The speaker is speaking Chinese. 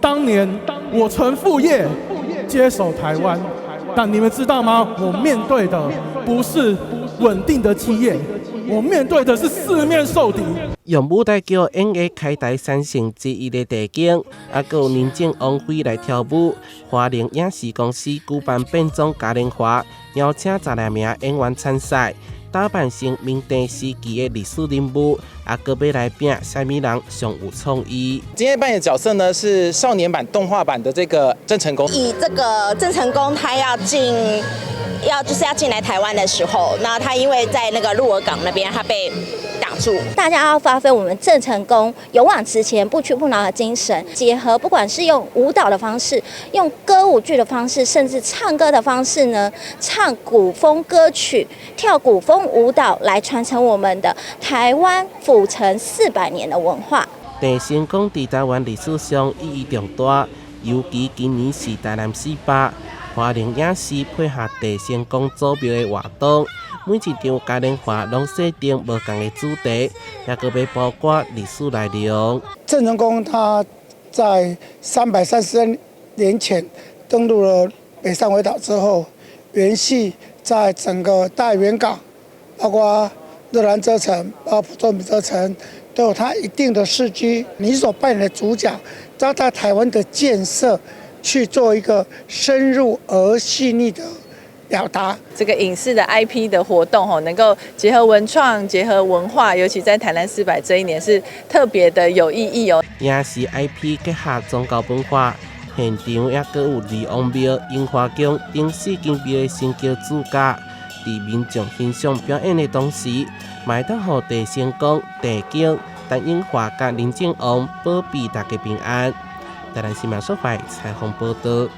当年我曾副业接手台湾，但你们知道吗？我面对的不是稳定的企业，我面对的是四面受敌。用舞台剧演艺开台3成之一的地景，还有民政王妃来跳舞。华联影视公司举办变装嘉年华，邀请12名演员参赛，打扮成明帝时期的历史人物，还搁要来拼什么人上有创意。今天扮演的角色呢是少年版动画版的这个郑成功。以这个郑成功他要进来台湾的时候，那他因为在那个鹿儿港那边他被挡住。大家要发挥我们郑成功勇往直前、不屈不挠的精神，结合不管是用舞蹈的方式、用歌舞剧的方式，甚至唱歌的方式呢，唱古风歌曲、跳古风舞蹈，来传承我们的台湾府城400年的文化。郑成功在台湾历史上意义重大，尤其今年是台南400。华联影视配合郑成功祖庙的活动，每一场嘉年华拢设定无同的主题，也搁要包括历史内容。郑成功他在330年前登陆了北上围岛之后，元系在整个大园港，包括热兰遮城、包括埔州米遮城，都有他一定的事迹。你所扮演的主角，要在台湾的建设去做一个深入而细腻的表达。这个影视的 IP 的活动能够结合文创、结合文化，尤其在台南400这一年是特别的有意义哦。影视 IP 结合宗教文化，现场也搁有李王庙、樱花宫等4间庙的神教主家，在民众欣赏表演的同时，嘛会当互郑成功、地景、陈永华甲林正王保庇大家平安。台南新闻所发采访报道。